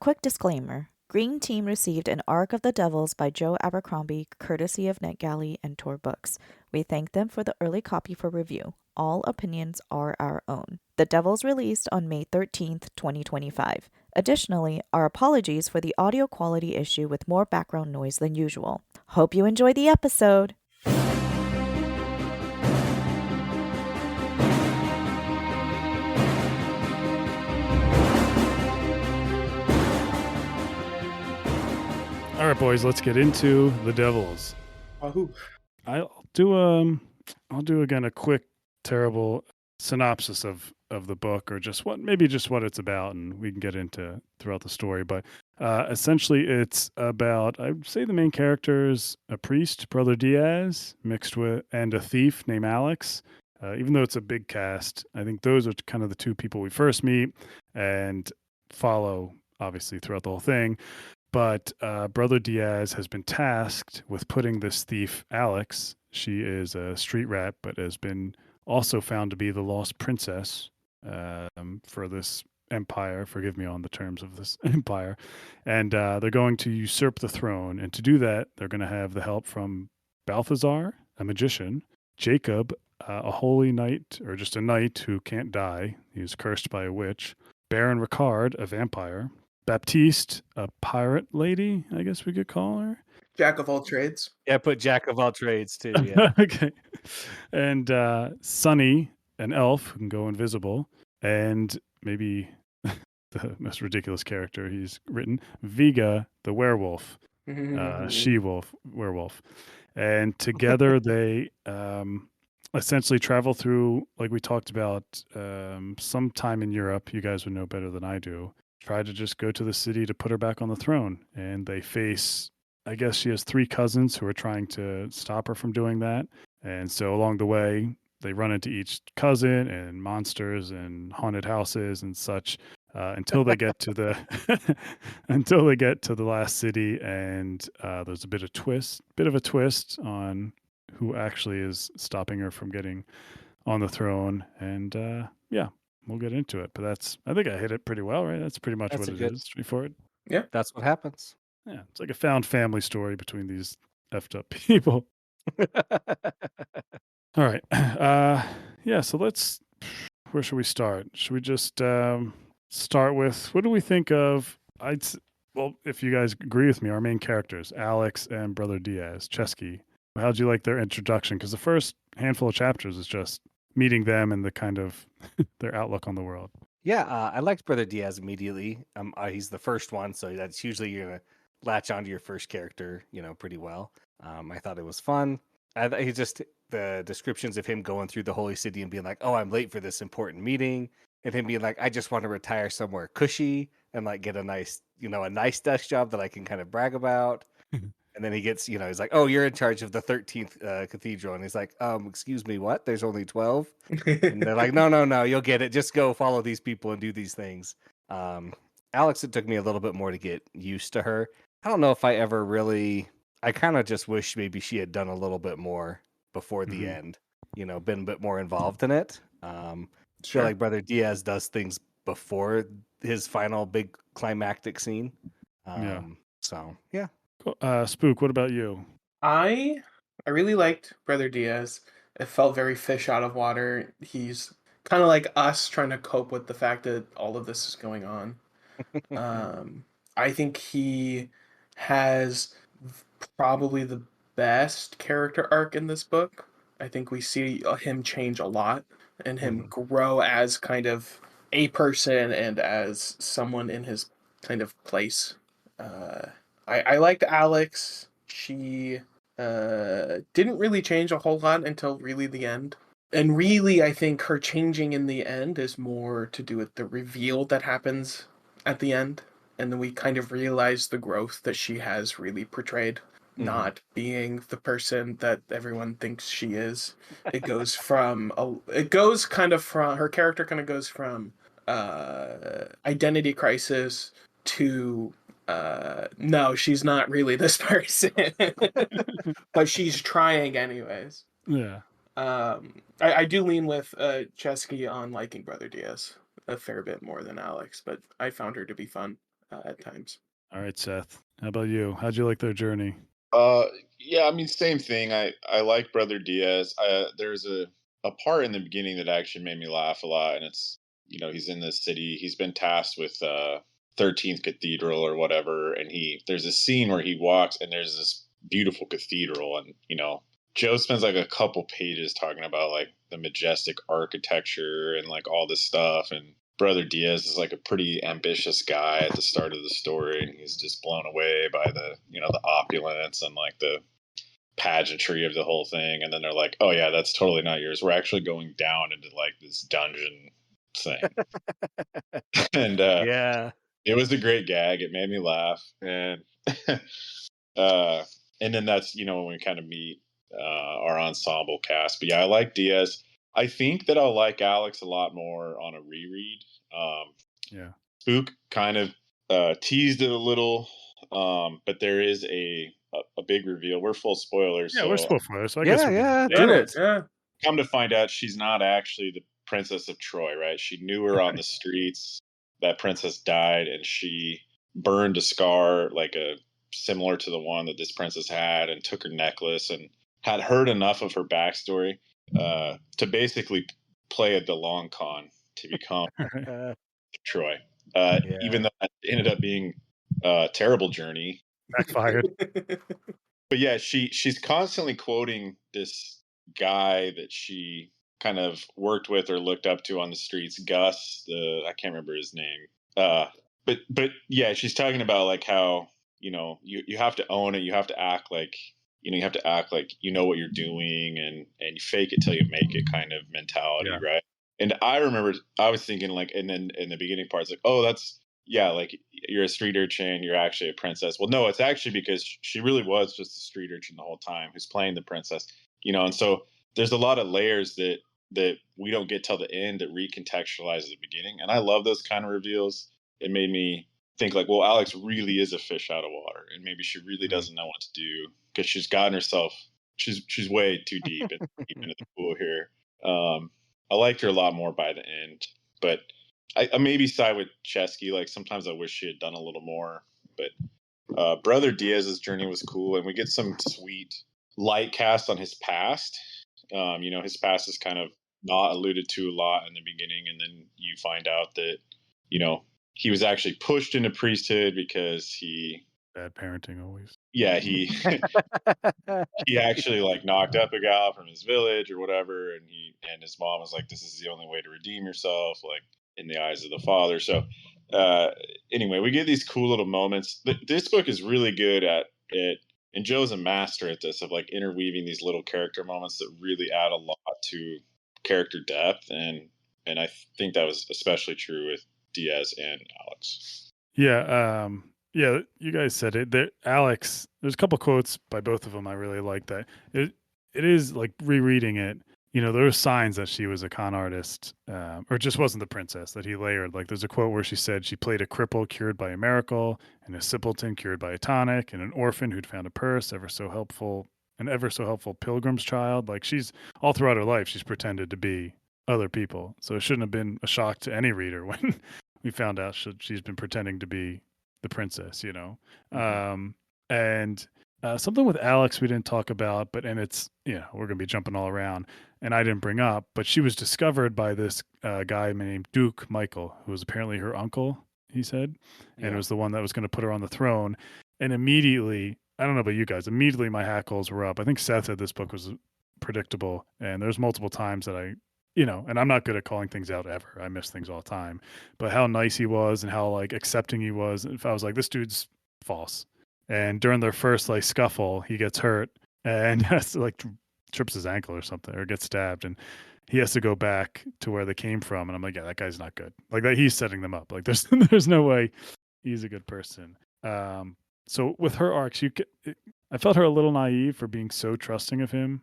quick disclaimer. Green Team received an Arc of the Devils by Joe Abercrombie, courtesy of NetGalley and Tor Books. We thank them for the early copy for review. All opinions are our own. The Devils released on May 13th, 2025. Additionally, our apologies for the audio quality issue with more background noise than usual. Hope you enjoy the episode. All right, boys, let's get into the Devils. Wahoo. I'll do again a quick, terrible synopsis of the book, or just what it's about, and we can get into throughout the story. But essentially, it's about, I'd say, the main characters: a priest, Brother Diaz, and a thief named Alex. Even though it's a big cast, I think those are kind of the two people we first meet and follow, obviously, throughout the whole thing. But Brother Diaz has been tasked with putting this thief, Alex, she is a street rat, but has been also found to be the lost princess for this empire. Forgive me on the terms of this empire. And they're going to usurp the throne. And to do that, they're going to have the help from Balthazar, a magician, Jacob, a holy knight, or just a knight who can't die. He was cursed by a witch. Baron Ricard, a vampire. Baptiste, a pirate lady, I guess we could call her. Jack of all trades. Yeah, put Jack of all trades too. Yeah. Okay. And Sonny, an elf who can go invisible, and maybe the most ridiculous character he's written, Vega, the werewolf, she-wolf, werewolf. And together they essentially travel through, like we talked about, sometime in Europe. You guys would know better than I do. Try to just go to the city to put her back on the throne. And they face, I guess she has 3 cousins who are trying to stop her from doing that. And so along the way, they run into each cousin and monsters and haunted houses and such until they get to the last city. And there's a bit of a twist on who actually is stopping her from getting on the throne. And yeah. We'll get into it, but I think I hit it pretty well, right? That's pretty much what it is. Straightforward. Yeah. That's what happens. Yeah. It's like a found family story between these effed up people. All right. Yeah. So where should we start? Should we just start with, what do we think of, well, if you guys agree with me, our main characters, Alex and Brother Diaz, Cesky. How'd you like their introduction? Because the first handful of chapters is just meeting them and the kind of their outlook on the world. Yeah, I liked Brother Diaz immediately. He's the first one, so that's usually you're gonna latch onto your first character, pretty well. I thought it was fun. He just, the descriptions of him going through the holy city and being like, "Oh, I'm late for this important meeting," and him being like, "I just want to retire somewhere cushy and like get a nice desk job that I can kind of brag about." And then he gets, he's like, "Oh, you're in charge of the 13th cathedral." And he's like, "Excuse me, what? There's only 12? And they're like, no, you'll get it. Just go follow these people and do these things." Alex, it took me a little bit more to get used to her. I don't know if I ever really, I kind of just wish maybe she had done a little bit more before the end, been a bit more involved in it. I feel like Brother Diaz does things before his final big climactic scene. So, yeah. Spooke, what about you? I really liked Brother Diaz. It felt very fish out of water. He's kind of like us trying to cope with the fact that all of this is going on. I think he has probably the best character arc in this book. I think we see him change a lot and him grow as kind of a person and as someone in his kind of place. I liked Alex. She didn't really change a whole lot until really the end. And really, I think her changing in the end is more to do with the reveal that happens at the end. And then we kind of realize the growth that she has really portrayed, not being the person that everyone thinks she is. It goes from, her character kind of goes from identity crisis to no, she's not really this person, but she's trying anyways. Yeah. I do lean with Cesky on liking Brother Diaz a fair bit more than Alex, but I found her to be fun. at times. All right, Seth. How about you? How'd you like their journey? Yeah, I mean, same thing. I like Brother Diaz. There's a part in the beginning that actually made me laugh a lot, and it's he's in this city. He's been tasked with 13th Cathedral or whatever, and there's a scene where he walks and there's this beautiful cathedral, and Joe spends like a couple pages talking about like the majestic architecture and like all this stuff, and Brother Diaz is like a pretty ambitious guy at the start of the story, and he's just blown away by the the opulence and like the pageantry of the whole thing. And then they're like, "Oh yeah, that's totally not yours. We're actually going down into like this dungeon thing." And Yeah. it was a great gag. It made me laugh, and uh, and then that's when we kind of meet our ensemble cast. But yeah, I like Diaz. I think that I'll like Alex a lot more on a reread. Yeah. Spooke kind of teased it a little, but there is a big reveal. We're full spoilers. Yeah, so we're spoilers, so I guess Yeah, we yeah, can. do it. Yeah. come to find out she's not actually the Princess of Troy, right? She knew her on the streets. That princess died, and she burned a scar like similar to the one that this princess had, and took her necklace, and had heard enough of her backstory to basically play the long con to become Troy. Yeah. Even though that ended up being a terrible journey. Backfired. But yeah, she's constantly quoting this guy that she kind of worked with or looked up to on the streets, Gus. I can't remember his name. But yeah, she's talking about like how you have to own it. You have to act like you have to act like you know what you're doing, and you fake it till you make it kind of mentality, Yeah. right? And I remember I was thinking like, and then in the beginning parts, like, oh, that's like you're a street urchin, you're actually a princess. Well, no, it's actually because she really was just a street urchin the whole time who's playing the princess, and so there's a lot of layers that we don't get till the end that recontextualize the beginning. And I love those kind of reveals. It made me think like, well, Alex really is a fish out of water, and maybe she really doesn't know what to do because she's gotten herself, she's way too deep into the pool here. I liked her a lot more by the end, but I maybe side with Cesky. Like sometimes I wish she had done a little more, but Brother Diaz's journey was cool, and we get some sweet light cast on his past. His past is kind of not alluded to a lot in the beginning, and then you find out that he was actually pushed into priesthood because he Bad parenting always. he actually like knocked up a gal from his village or whatever, and his mom was like, "This is the only way to redeem yourself," like in the eyes of the father. So anyway, we get these cool little moments. This book is really good at it, and Joe's a master at this, of like interweaving these little character moments that really add a lot to character depth, and I think that was especially true with Diaz and Alex. Yeah, yeah, you guys said it. Alex, there's a couple quotes by both of them I really like. That it is like rereading it. There were signs that she was a con artist, or just wasn't the princess that he layered. Like there's a quote where she said she played a cripple cured by a miracle, and a simpleton cured by a tonic, and an orphan who'd found a purse, ever so helpful pilgrim's child. Like she's all throughout her life, she's pretended to be other people. So it shouldn't have been a shock to any reader when we found out she's been pretending to be the princess, and something with Alex we didn't talk about, and it's, we're going to be jumping all around, and I didn't bring up, but she was discovered by this guy named Duke Michael, who was apparently her uncle, he said, and it was the one that was going to put her on the throne. And immediately, I don't know about you guys, immediately my hackles were up. I think Seth said this book was predictable, and there's multiple times that I and I'm not good at calling things out ever. I miss things all the time. But how nice he was and how like accepting he was. If I was like, this dude's false. And during their first like scuffle, he gets hurt and has to like trips his ankle or something, or gets stabbed, and he has to go back to where they came from. And I'm like, yeah, that guy's not good. Like that, he's setting them up. Like there's no way he's a good person. So with her arcs, I felt her a little naive for being so trusting of him.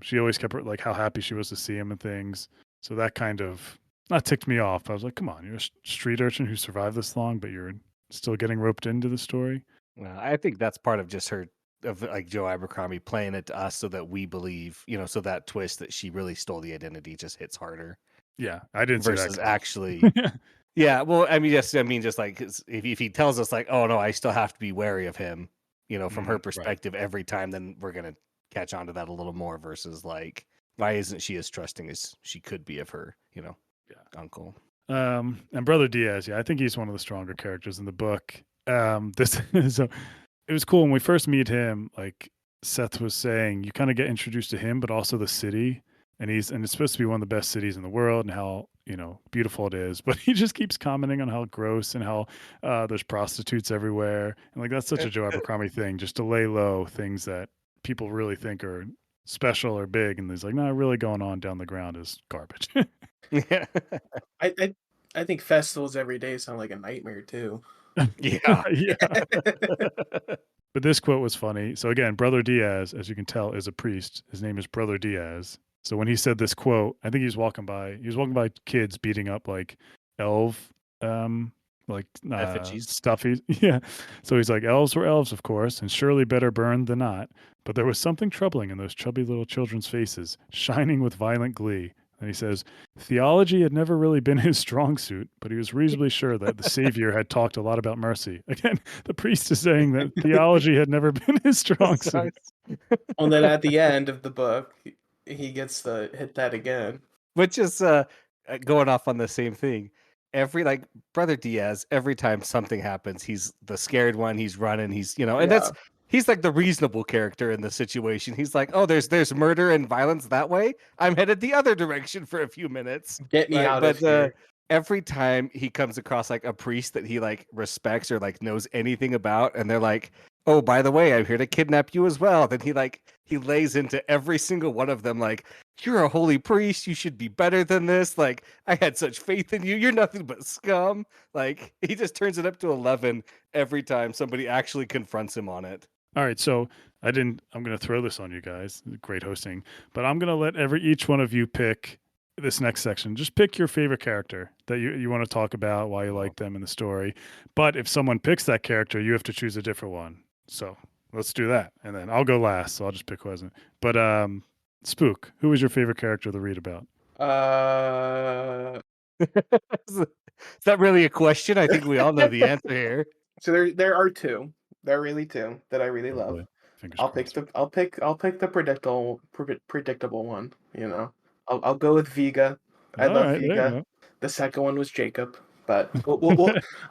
She always kept like how happy she was to see him and things. So that kind of not ticked me off. I was like, come on, you're a street urchin who survived this long, but you're still getting roped into the story. Well, I think that's part of just her, of like Joe Abercrombie playing it to us so that we believe, so that twist that she really stole the identity just hits harder. Yeah, I didn't versus see that actually Yeah, well, I mean, yes, I mean, just like if he tells us like, oh no, I still have to be wary of him, from her Right. perspective every time, then we're gonna catch on to that a little more versus like, why isn't she as trusting as she could be of her, Yeah. uncle? And Brother Diaz, yeah, I think he's one of the stronger characters in the book. This so it was cool when we first meet him. Like Seth was saying, you kind of get introduced to him, but also the city, and it's supposed to be one of the best cities in the world, and how beautiful it is. But he just keeps commenting on how gross and how there's prostitutes everywhere, and like that's such a Joe Abercrombie thing, just to lay low things that people really think are special or big, and he's like, no, really going on down the ground is garbage. Yeah, I think festivals every day sound like a nightmare too. yeah, Yeah. But this quote was funny. So again, Brother Diaz, as you can tell, is a priest. His name is Brother Diaz. So when he said this quote, I think he was walking by kids beating up like elf like effigies. stuffies. Yeah. So he's like, elves were elves, of course, and surely better burned than not. But there was something troubling in those chubby little children's faces, shining with violent glee. And he says, theology had never really been his strong suit, but he was reasonably sure that the Savior had talked a lot about mercy. Again, the priest is saying that theology had never been his strong suit. And then at the end of the book, he gets to hit that again. Which is going off on the same thing. Every like Brother Diaz, every time something happens, he's the scared one. He's running. He's and Yeah. he's like the reasonable character in the situation. He's like, oh, there's murder and violence that way. I'm headed the other direction for a few minutes. Get me Right? out But of here. every time he comes across like a priest that he like respects or like knows anything about, and they're like, oh, by the way, I'm here to kidnap you as well. Then he lays into every single one of them like, you're a holy priest. You should be better than this. Like, I had such faith in you. You're nothing but scum. Like, he just turns it up to 11 every time somebody actually confronts him on it. All right, so I'm going to throw this on you guys. Great hosting. But I'm going to let each one of you pick this next section. Just pick your favorite character that you want to talk about, why you like them in the story. But if someone picks that character, you have to choose a different one. So let's do that. And then I'll go last, so I'll just pick who hasn't. But Spooke, who was your favorite character to read about? Is that really a question? I think we all know the answer here. So there are two. There are really two that I really Oh, love. boy. Fingers I'll crossed. pick the predictable one. I'll go with Vega. I All love right, there you Vega. go. The second one was Jacob, but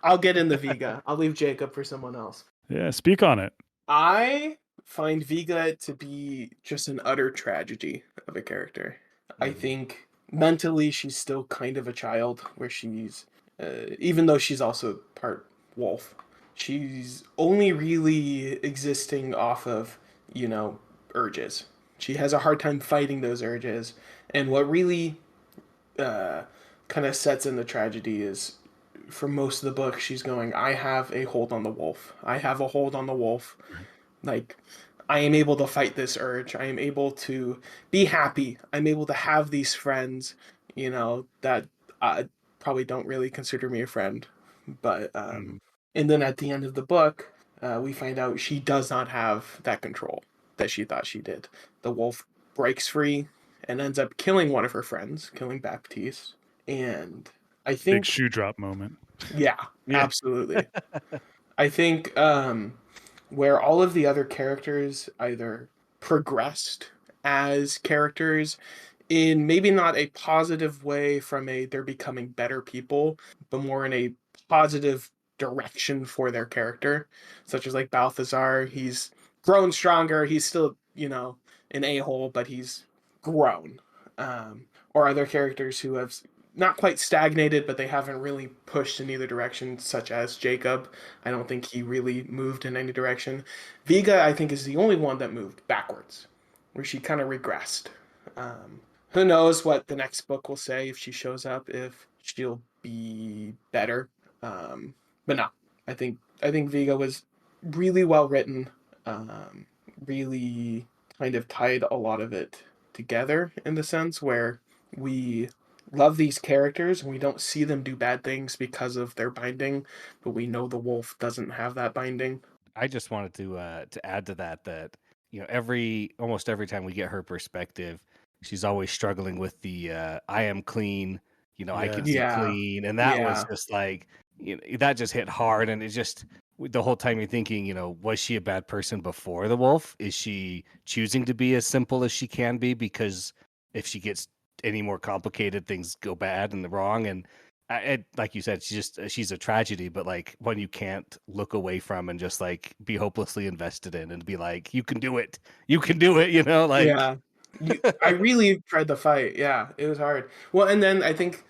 I'll get in the Vega. I'll leave Jacob for someone else. Yeah, speak on it. I find Vega to be just an utter tragedy of a character. I Mhm. think mentally she's still kind of a child, where she's, even though she's also part wolf, she's only really existing off of, urges. She has a hard time fighting those urges. And what really kind of sets in the tragedy is, for most of the book, she's going, I have a hold on the wolf. I have a hold on the wolf. Right. Like, I am able to fight this urge. I am able to be happy. I'm able to have these friends, that probably don't really consider me a friend. But, and then at the end of the book, we find out she does not have that control that she thought she did. The wolf breaks free and ends up killing one of her friends, killing Baptiste. And I Big think, shoe drop moment. yeah, Yeah. absolutely. I think where all of the other characters either progressed as characters in maybe not a positive way from they're becoming better people, but more in a positive direction for their character, such as like Balthazar. He's grown stronger. He's still, an a-hole, but he's grown. Or other characters who have not quite stagnated, but they haven't really pushed in either direction, such as Jacob. I don't think he really moved in any direction. Vega, I think, is the only one that moved backwards, where she kind of regressed. Who knows what the next book will say, if she shows up, if she'll be better. But no, I think Vega was really well written. Really kind of tied a lot of it together, in the sense where we love these characters and we don't see them do bad things because of their binding, but we know the wolf doesn't have that binding. I just wanted to add to that almost every time we get her perspective, she's always struggling with the I am clean, I can Yes. see Yeah. clean, and that was Yeah. just like, that just hit hard, and it just the whole time you're thinking, was she a bad person before the wolf? Is she choosing to be as simple as she can be because if she gets any more complicated, things go bad and the wrong, and like you said, she's a tragedy, but like one you can't look away from and just like be hopelessly invested in and be like, you can do it, like. Yeah. I really tried the fight. Yeah, it was hard. Well, and then I think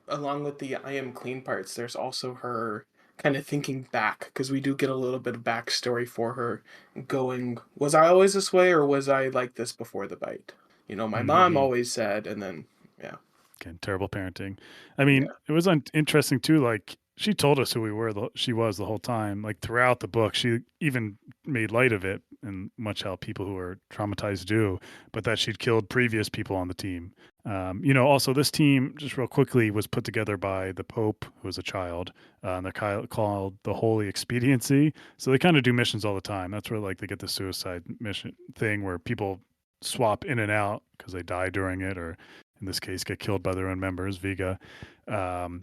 along with the I am clean parts, there's also her kind of thinking back because we do get a little bit of backstory for her going, was I always this way or was I like this before the bite? My mom Mhm. always said, and then, yeah. Again, terrible parenting. I mean, Yeah. it was interesting too. Like she told us who we were. She was the whole time. Like throughout the book, she even made light of it, and much how people who are traumatized do. But that she'd killed previous people on the team. Also this team, just real quickly, was put together by the Pope, who was a child, and they're called the Holy Expediency. So they kind of do missions all the time. That's where like they get the suicide mission thing where people swap in and out because they die during it, or in this case, get killed by their own members, Vega.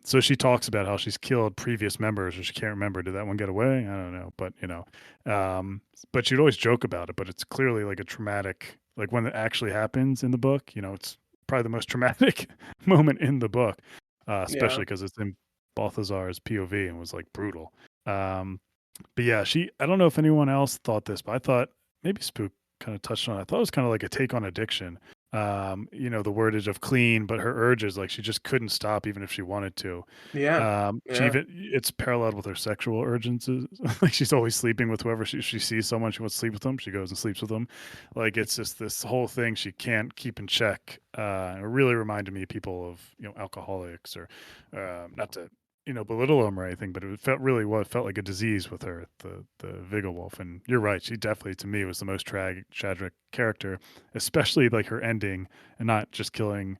So she talks about how she's killed previous members, or she can't remember. Did that one get away? I don't know, but she'd always joke about it. But it's clearly like a traumatic, like when it actually happens in the book. It's probably the most traumatic moment in the book, Yeah. especially because it's in Balthazar's POV and was like brutal. But yeah, I don't know if anyone else thought this, but I thought maybe Spooke kind of touched on it. I thought it was kind of like a take on addiction. The wordage of clean, but her urges, like she just couldn't stop even if she wanted to. Yeah. She Yeah. it's paralleled with her sexual urgencies. Like she's always sleeping with whoever she sees someone she wants to sleep with them. She goes and sleeps with them. Like it's just this whole thing she can't keep in check. It really reminded me of people of, alcoholics or, not to, belittle them or anything, but it felt like a disease with her, the Vigga Wolf. And you're right. She definitely, to me, was the most tragic character, especially like her ending and not just killing,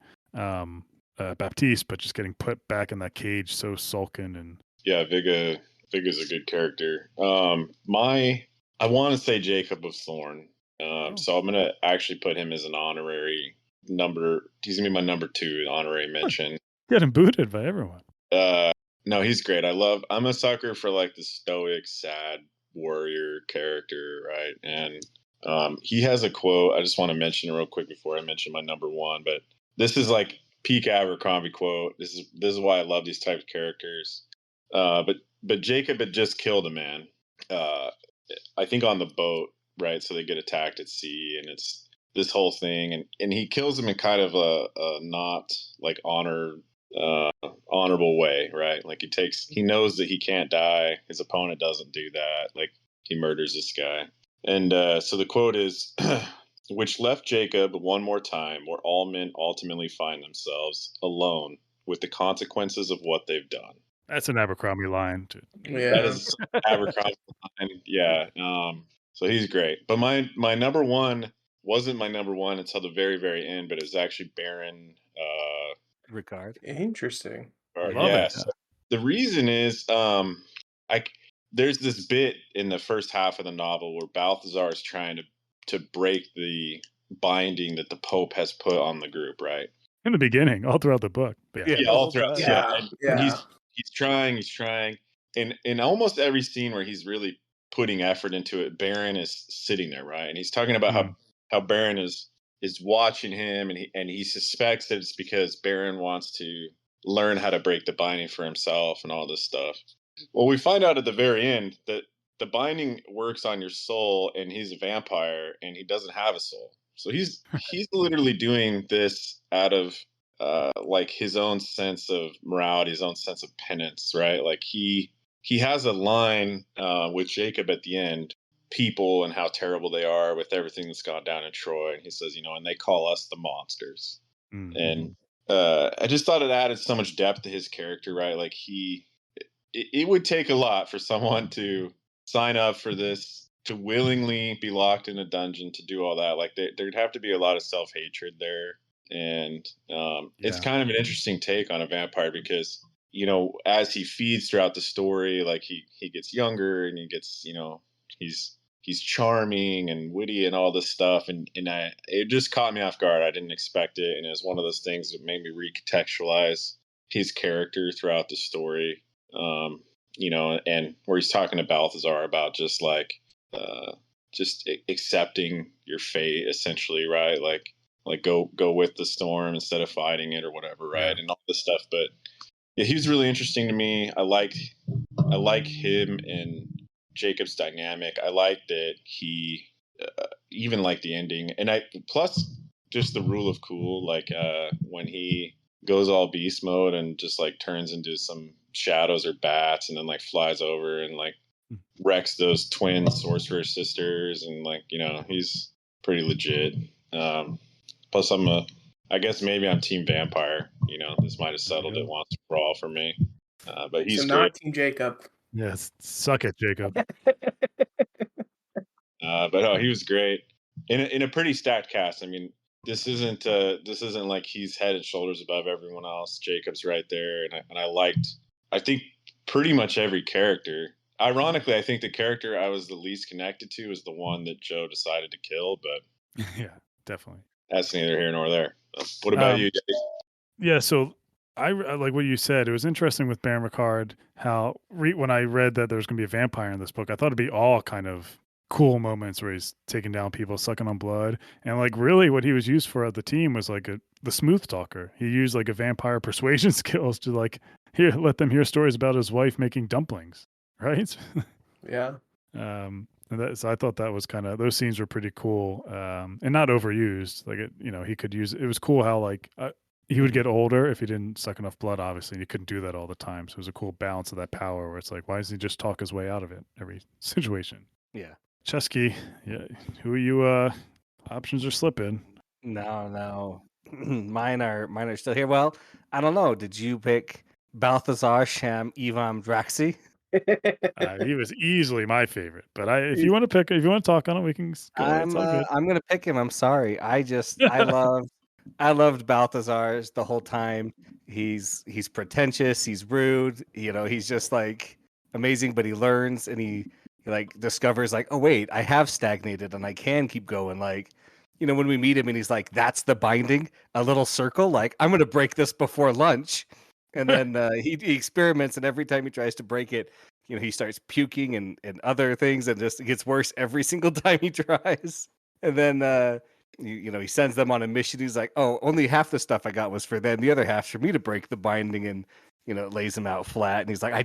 Baptiste, but just getting put back in that cage so sullen and Yeah, Viga's a good character. I want to say Jacob of Thorn. oh, So I'm gonna actually put him as an honorary number. He's gonna be my number 2 honorary mention. getting booted by everyone. Uh, no, he's great. I'm a sucker for like the stoic, sad warrior character, right? And he has a quote. I just want to mention it real quick before I mention my number 1. But this is like peak Abercrombie quote. This is why I love these types of characters. But Jacob had just killed a man. Uh, I think on the boat, right? So they get attacked at sea, and it's this whole thing, and he kills him in kind of a not like honorable way, right? Like he knows that he can't die. His opponent doesn't do that. Like he murders this guy. And so the quote is, which left Jacob one more time where all men ultimately find themselves alone with the consequences of what they've done. That's an Abercrombie line. That Yeah. is Abercrombie line. Yeah. So he's great. But my number 1 wasn't my number 1 until the very, very end, but it was actually Baron Ricard. Interesting. Love it. yes. The reason is, I there's this bit in the first half of the novel where Balthazar is trying to break the binding that the Pope has put on the group, right? In the beginning, all throughout the book. But yeah. Yeah, the all whole throughout. time. Yeah, Yeah. and Yeah. he's trying, and in almost every scene where he's really putting effort into it, Baron is sitting there, right, and he's talking about Mm. how Baron is watching him, and he suspects that it's because Baron wants to learn how to break the binding for himself and all this stuff. Well, we find out at the very end that the binding works on your soul, and he's a vampire, and he doesn't have a soul. So he's literally doing this out of like his own sense of morality, his own sense of penance, right? Like he has a line with Jacob at the end, people and how terrible they are with everything that's gone down in Troy, and he says, and they call us the monsters, Mm-hmm. and I just thought it added so much depth to his character, right? Like it would take a lot for someone to sign up for this, to willingly be locked in a dungeon, to do all that. Like there'd have to be a lot of self hatred there, and it's Yeah. kind of an interesting take on a vampire because as he feeds throughout the story, like he gets younger and he gets he's charming and witty and all this stuff, and it just caught me off guard. I didn't expect it, and it was one of those things that made me recontextualize his character throughout the story. And where he's talking to Balthazar about just like accepting your fate, essentially, right? Like go with the storm instead of fighting it or whatever, right? And all this stuff. But yeah, he was really interesting to me. I like him and Jacob's dynamic. I like that he even like the ending, and I plus just the rule of cool, like when he goes all beast mode and just like turns into some shadows or bats, and then like flies over and like wrecks those twin sorcerer sisters, and like he's pretty legit. Plus, I guess maybe I'm Team Vampire. This might have settled it once for all for me. But he's So great. not Team Jacob. Yes, suck it, Jacob. But he was great in a pretty stacked cast. I mean, this isn't like he's head and shoulders above everyone else. Jacob's right there, and I think pretty much every character. Ironically, I think the character I was the least connected to is the one that Joe decided to kill, but Yeah, definitely. that's neither here nor there. What about you, Yetti? Yeah, so I like what you said. It was interesting with Baron Ricard how when I read that there was going to be a vampire in this book, I thought it'd be all kind of cool moments where he's taking down people, sucking on blood, and like really what he was used for at the team was like the smooth talker. He used like a vampire persuasion skills to like let them hear stories about his wife making dumplings, right? Yeah. So I thought that was those scenes were pretty cool, and not overused. Like he could use it. It was cool how like he would get older if he didn't suck enough blood. Obviously, and he couldn't do that all the time. So it was a cool balance of that power where it's like, why doesn't he just talk his way out of it every situation? Yeah. Cesky, yeah, who are you? Options are slipping. No. Mine are still here. Well, I don't know. Did you pick Balthazar Sham Ivam Draxi? He was easily my favorite, but if you want to talk on it, we can go. It's all good. I'm gonna pick him. I'm sorry. I loved Balthazar's the whole time. He's pretentious. He's rude. He's just like amazing. But he learns and he like discovers like, oh wait, I have stagnated and I can keep going. Like, when we meet him and he's like, that's the binding, a little circle. Like, I'm gonna break this before lunch. And then he experiments, and every time he tries to break it, he starts puking and other things, and just it gets worse every single time he tries. And then he sends them on a mission. He's like, oh, only half the stuff I got was for them. The other half's for me to break the binding, and it lays him out flat. And he's like, I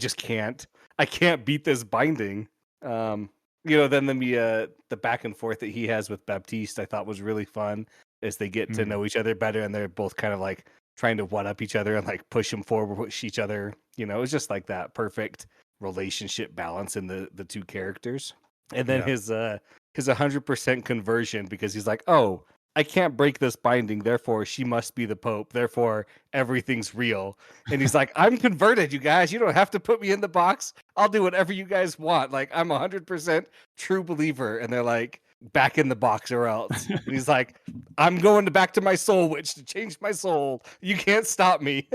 can't beat this binding. Then the back and forth that he has with Baptiste, I thought was really fun as they get to know each other better, and they're both kind of like trying to one up each other and like push them forward, push each other. It was just like that perfect relationship balance in the two characters. And then his 100% conversion, because he's like, oh, I can't break this binding, therefore she must be the Pope, therefore everything's real. And he's like, I'm converted, you guys. You don't have to put me in the box. I'll do whatever you guys want. Like, I'm 100% true believer. And they're like, back in the box or else. And he's like, I'm going back to my soul witch to change my soul. You can't stop me.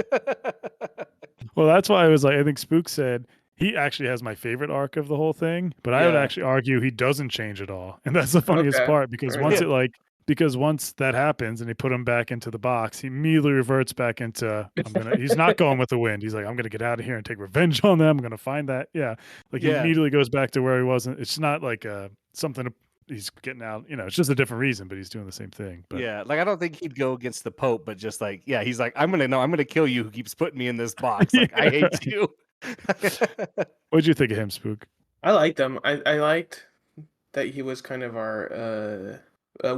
Well, that's why I was like, I think Spooke said he actually has my favorite arc of the whole thing, but I would actually argue he doesn't change at all. And that's the funniest part, because once that happens and they put him back into the box, he immediately reverts back into he's not going with the wind. He's like, I'm gonna get out of here and take revenge on them. I'm gonna find that. Yeah. Like he immediately goes back to where he wasn't. It's not like something he's getting out, it's just a different reason, but he's doing the same thing. But yeah, like I don't think he'd go against the Pope, but just like, yeah, he's like, I'm gonna kill you who keeps putting me in this box. Like, I hate you. What'd you think of him, Spooke? I liked him. I liked that he was kind of our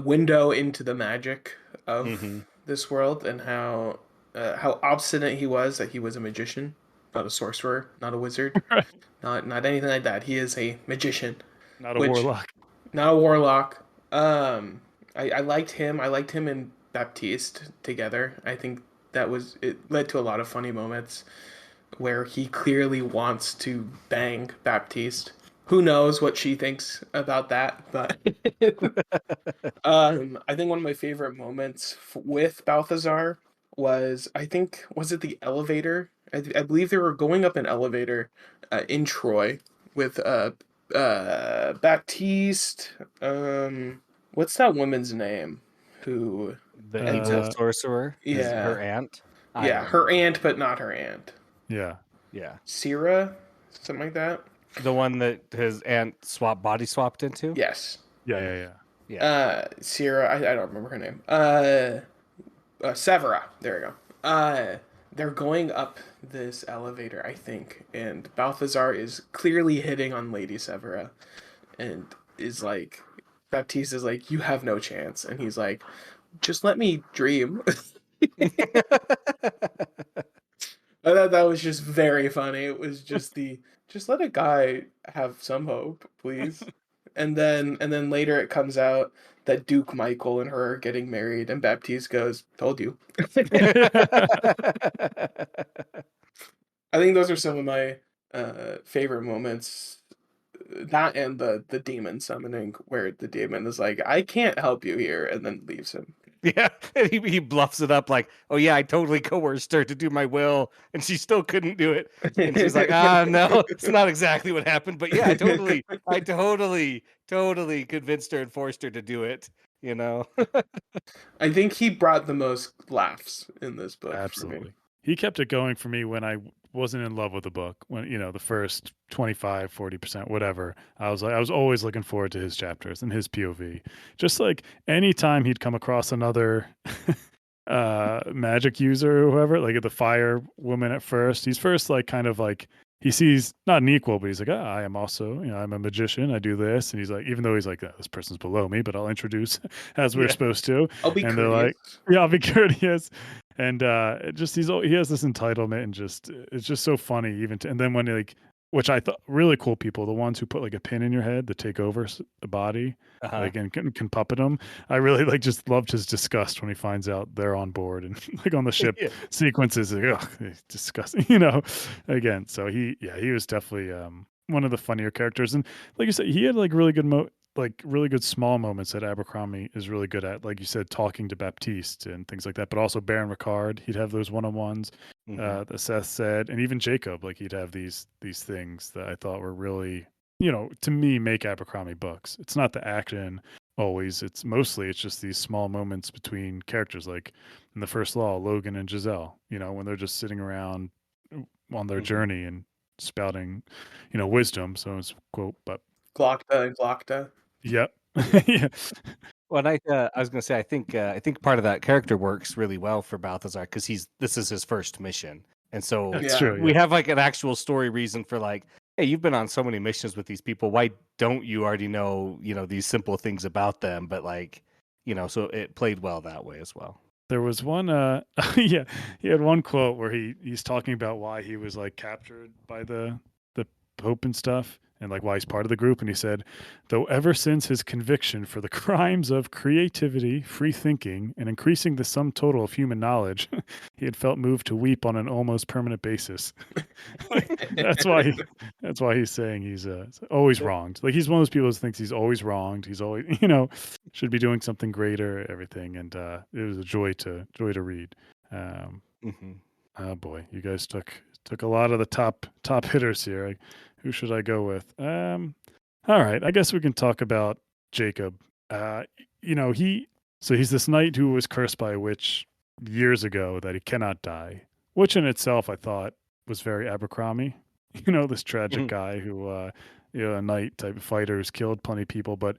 window into the magic of this world, and how obstinate he was that he was a magician, not a sorcerer, not a wizard, not anything like that. He is a magician, not a warlock. Not a warlock. I liked him. I liked him and Baptiste together. I think it led to a lot of funny moments where he clearly wants to bang Baptiste. Who knows what she thinks about that, but I think one of my favorite moments with Balthazar was it the elevator? I believe they were going up an elevator in Troy with Baptiste. What's that woman's name? Who the evil sorcerer? Yeah, her aunt. Yeah, her aunt, but not her aunt. Yeah. Yeah. Syrah, something like that. The one that his aunt body swapped into? Yes. Yeah. Syrah, I don't remember her name. Severa. There we go. They're going up this elevator, I think, and Balthazar is clearly hitting on Lady Severa, and is like, Baptiste is like, you have no chance, and he's like, just let me dream. I thought that was just very funny. It was just just let a guy have some hope, please. And then later it comes out that Duke Michael and her are getting married, and Baptiste goes, "Told you." I think those are some of my favorite moments. That and the demon summoning, where the demon is like, "I can't help you here," and then leaves him. Yeah, and he bluffs it up like, "Oh yeah, I totally coerced her to do my will, and she still couldn't do it." And she's like, "Ah, no, it's not exactly what happened, but yeah, I totally convinced her and forced her to do it." You know? I think he brought the most laughs in this book for me. Absolutely. He kept it going for me when I wasn't in love with the book. When, the first 25, 40%, whatever. I was always looking forward to his chapters and his POV. Just like anytime he'd come across another magic user or whoever, like the fire woman at first, he's first like kind of like he sees not an equal, but he's like, I am also, I'm a magician. I do this. And he's like, even though he's like, this person's below me, but I'll introduce as we're Yeah. supposed to. I'll be And courteous. they're like, yeah, I'll be courteous. And he has this entitlement, and just it's just so funny and then when like, which I thought really cool people, the ones who put like a pin in your head to take over the body, like, and can puppet them. I really like just loved his disgust when he finds out they're on board and like on the ship Yeah. sequences. Like, disgusting, again. So he was definitely one of the funnier characters, and like you said, he had like really good small moments that Abercrombie is really good at. Like you said, talking to Baptiste and things like that, but also Baron Ricard, he'd have those one-on-ones that Seth said, and even Jacob, like he'd have these things that I thought were really, to me, make Abercrombie books. It's not the action always. It's just these small moments between characters, like in the first law, Logan and Giselle, when they're just sitting around on their journey and spouting, wisdom. So it's quote, but Glockta and Glockta. yep. Yeah. Well, and I was gonna say, I think part of that character works really well for Balthazar because this is his first mission, and so That's Yeah. true. we Yeah. have like an actual story reason for like, hey, you've been on so many missions with these people. Why don't you already know, these simple things about them? But like, so it played well that way as well. There was one yeah, he had one quote where he's talking about why he was like captured by the Pope and stuff, and like why he's part of the group, and he said, though ever since his conviction for the crimes of creativity, free thinking, and increasing the sum total of human knowledge, he had felt moved to weep on an almost permanent basis. that's why he's saying he's always wronged. Like he's one of those people who thinks he's always wronged. He's always should be doing something greater, everything. And it was a joy to read. Oh boy, you guys took a lot of the top hitters here. Who should I go with? All right, I guess we can talk about Jacob. He's this knight who was cursed by a witch years ago that he cannot die, which in itself I thought was very Abercrombie. This tragic guy who, a knight type of fighter who's killed plenty of people, but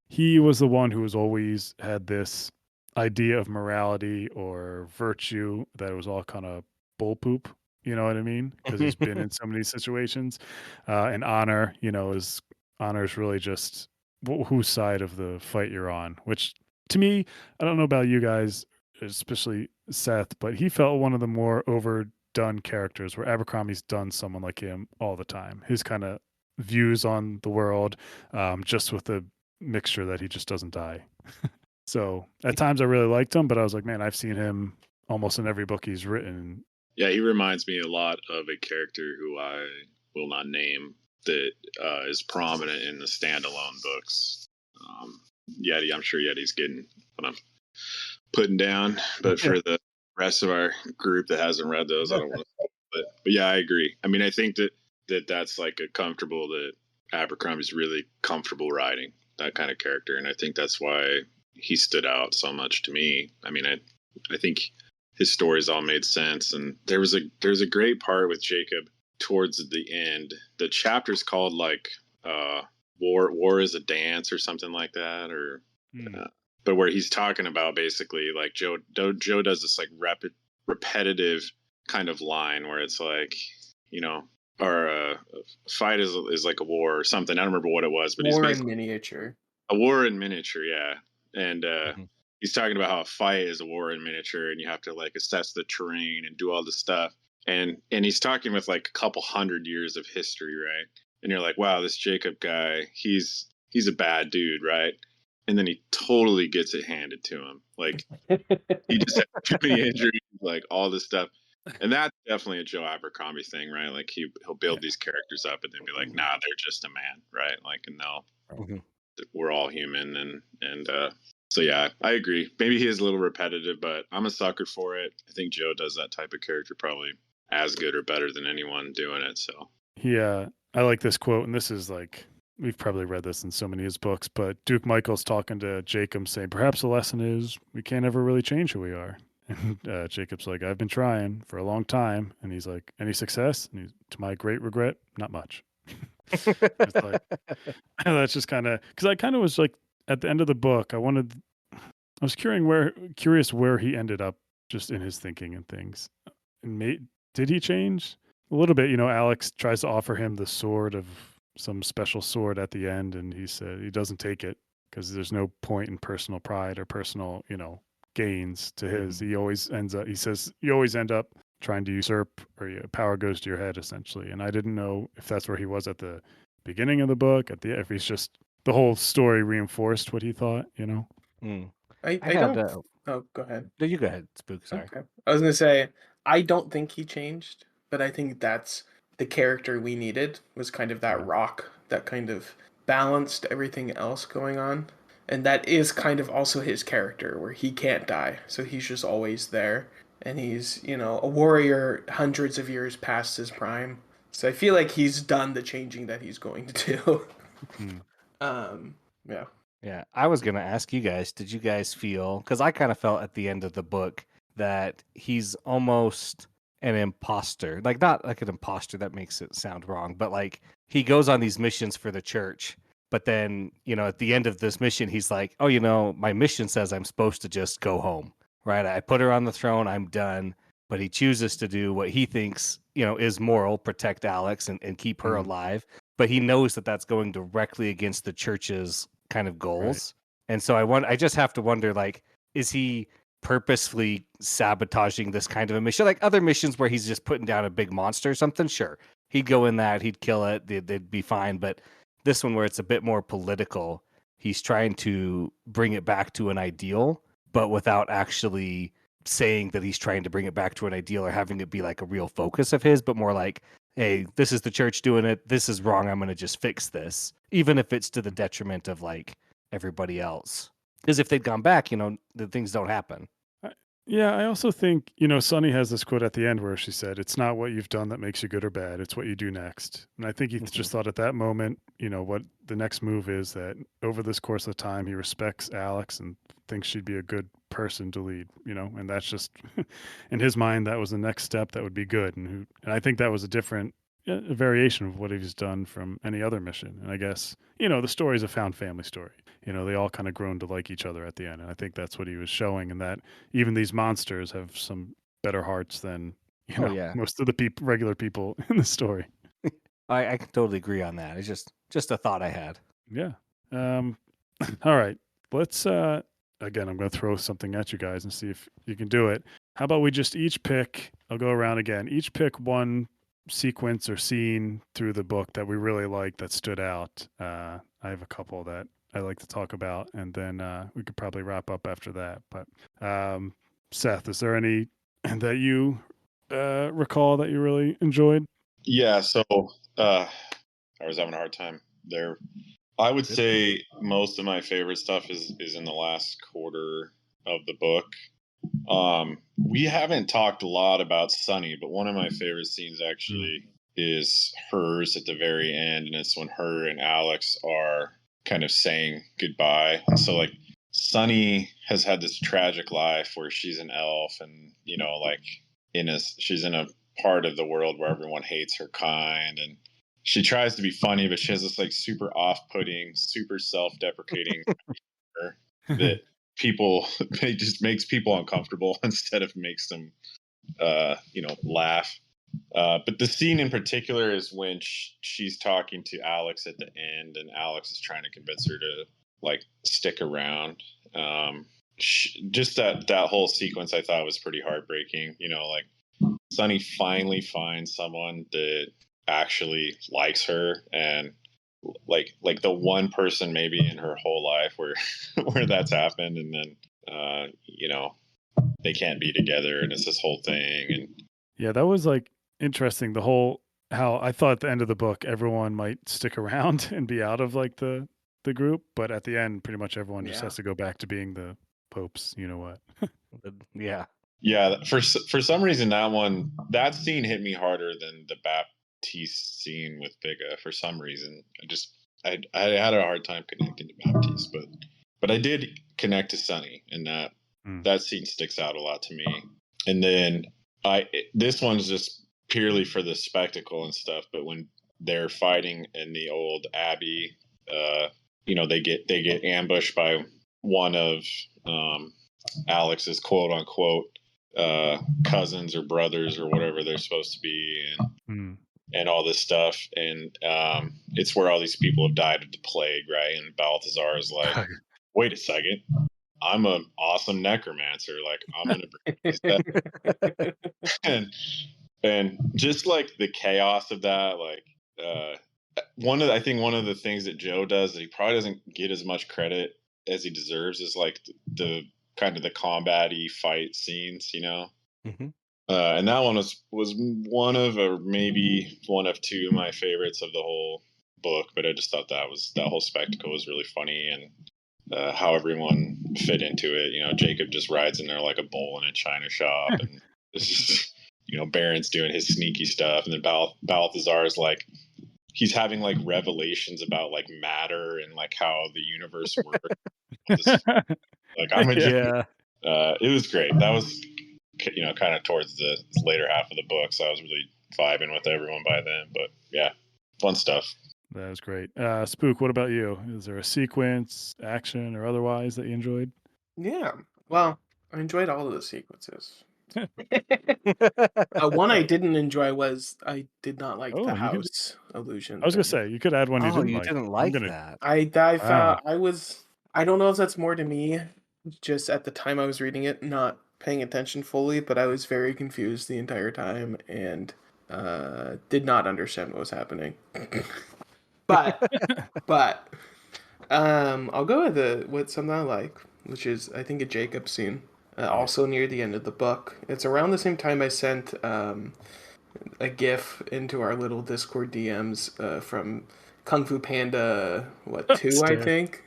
he was the one who has always had this idea of morality or virtue that it was all kind of bull poop. You know what I mean? Because he's been in so many situations. And honor, honor is really just whose side of the fight you're on. Which, to me, I don't know about you guys, especially Seth, but he felt one of the more overdone characters. Where Abercrombie's done someone like him all the time. His kind of views on the world, just with the mixture that he just doesn't die. So at times I really liked him, but I was like, man, I've seen him almost in every book he's written. Yeah, he reminds me a lot of a character who I will not name that is prominent in the standalone books. Yetti, I'm sure Yetti's getting what I'm putting down, but for the rest of our group that hasn't read those, I don't want to. But yeah, I agree. I mean, I think that's like that Abercrombie's really comfortable writing that kind of character, and I think that's why he stood out so much to me. I mean, I think his stories all made sense. And there's a great part with Jacob towards the end. The chapter's called like War is a Dance or something like that, or but where he's talking about basically like Joe does this like repetitive kind of line where it's like, you know, or a fight is like a war or something. I don't remember what it was, but War he's in miniature. a war in miniature, yeah. And Mhm. he's talking about how a fight is a war in miniature, and you have to like assess the terrain and do all this stuff. And he's talking with like a couple hundred years of history, right? And you're like, wow, this Jacob guy, he's a bad dude, right? And then he totally gets it handed to him. Like he just had too many injuries, like all this stuff. And that's definitely a Joe Abercrombie thing, right? Like he'll build these characters up and then be like, nah, they're just a man, right? Like, and Mhm. we're all human, and so yeah, I agree. Maybe he is a little repetitive, but I'm a sucker for it. I think Joe does that type of character probably as good or better than anyone doing it. So Yeah, I like this quote, and this is like we've probably read this in so many of his books, but Duke Michael's talking to Jacob saying, perhaps the lesson is we can't ever really change who we are. And Jacob's like, I've been trying for a long time. And he's like, any success? And he's, to my great regret, not much. It's like, that's just kind of, because I kind of was like, at the end of the book, I was curious where he ended up just in his thinking and things. And did he change? A little bit, Alex tries to offer him the sword of some special sword at the end, and he said he doesn't take it because there's no point in personal pride or personal, gains to his. He always he says, you always end up trying to usurp, or power goes to your head, essentially. And I didn't know if that's where he was at the beginning of the book, if he's just the whole story reinforced what he thought, Mm. I I had. don't. Oh, go ahead. No, you go ahead, Spooke. Sorry. Okay. I was gonna say I don't think he changed, but I think that's the character we needed was kind of that Yeah. rock that kind of balanced everything else going on. And that is kind of also his character where he can't die. So he's just always there. And he's, a warrior hundreds of years past his prime. So I feel like he's done the changing that he's going to do. Yeah. Yeah, I was gonna ask you guys, did you guys feel, because I kind of felt at the end of the book that he's almost an imposter. Like, not like an imposter, that makes it sound wrong, but like he goes on these missions for the church, but then, at the end of this mission, he's like, oh, my mission says I'm supposed to just go home, right? I put her on the throne, I'm done. But he chooses to do what he thinks, is moral, protect Alex and keep her alive. But he knows that that's going directly against the church's kind of goals. Right. And so I just have to wonder, like, is he purposefully sabotaging this kind of a mission? Like other missions where he's just putting down a big monster or something, sure. He'd go in that, he'd kill it, they'd be fine. But this one where it's a bit more political, he's trying to bring it back to an ideal, but without actually saying that he's trying to bring it back to an ideal or having it be like a real focus of his, but more like, hey, this is the church doing it. This is wrong. I'm going to just fix this, even if it's to the detriment of like everybody else. Because if they'd gone back, the things don't happen. Yeah, I also think, Sunny has this quote at the end where she said, it's not what you've done that makes you good or bad. It's what you do next. And I think he just thought at that moment, what the next move is, that over this course of time, he respects Alex and thinks she'd be a good person to lead, and that's just, in his mind, that was the next step that would be good. And I think that was a variation of what he's done from any other mission. And I guess, the story is a found family story. They all kind of grown to like each other at the end. And I think that's what he was showing, and that even these monsters have some better hearts than, most of the regular people in the story. I can totally agree on that. It's just a thought I had. Yeah. All right. Let's, again, I'm going to throw something at you guys and see if you can do it. How about we just each pick, I'll go around again, each pick one sequence or scene through the book that we really liked that stood out. I have a couple that I like to talk about, and then we could probably wrap up after that. But Seth, is there any that you recall that you really enjoyed? Yeah, so I was having a hard time there. I would say most of my favorite stuff is in the last quarter of the book. We haven't talked a lot about Sunny, but one of my favorite scenes actually is hers at the very end, and it's when her and Alex are kind of saying goodbye. So like Sunny has had this tragic life where she's an elf, and like she's in a part of the world where everyone hates her kind, and she tries to be funny, but she has this like super off-putting, super self-deprecating humor that people it just makes people uncomfortable instead of makes them laugh. But the scene in particular is when she's talking to Alex at the end, and Alex is trying to convince her to like stick around. Just that whole sequence I thought was pretty heartbreaking. Like Sunny finally finds someone that actually likes her, and like the one person maybe in her whole life where where that's happened, and then they can't be together, and it's this whole thing. And yeah, that was like interesting. The whole how I thought at the end of the book everyone might stick around and be out of like the group, but at the end pretty much everyone just has to go back to being the Popes. You know what? Yeah. Yeah, for some reason that scene hit me harder than the Baptiste scene with Bigga. For some reason, I had a hard time connecting to Baptiste, but I did connect to Sunny, and that scene sticks out a lot to me. And then this one's just purely for the spectacle and stuff. But when they're fighting in the old abbey, they get ambushed by one of Alex's quote unquote cousins or brothers or whatever they're supposed to be, and all this stuff, and it's where all these people have died of the plague, right? And Balthazar is like, wait a second, I'm an awesome necromancer, like I'm gonna bring these back. and just like the chaos of that, like I think one of the things that Joe does that he probably doesn't get as much credit as he deserves is like the kind of the combat-y fight scenes, Mm-hmm. And that one was one of, or maybe one of two of my favorites of the whole book. But I just thought that whole spectacle was really funny, and how everyone fit into it. Jacob just rides in there like a bull in a china shop, and it's just, Baron's doing his sneaky stuff, and then Balthazar is like, he's having like revelations about like matter and like how the universe works. Like I'm a Yeah. It was great. That was kind of towards the later half of the book, so I was really vibing with everyone by then. But yeah, fun stuff. That was great. Spooke, what about you? Is there a sequence, action, or otherwise that you enjoyed? Yeah, well, I enjoyed all of the sequences. One I didn't enjoy was I did not like the house illusion. I was gonna say you could add one you didn't like. Didn't like that. I found I don't know if that's more to me, just at the time I was reading it, not paying attention fully, but I was very confused the entire time and did not understand what was happening. but I'll go with something I like, which is I think a Jacob scene. Also near the end of the book. It's around the same time I sent a GIF into our little Discord DMs from Kung Fu Panda 2, I think,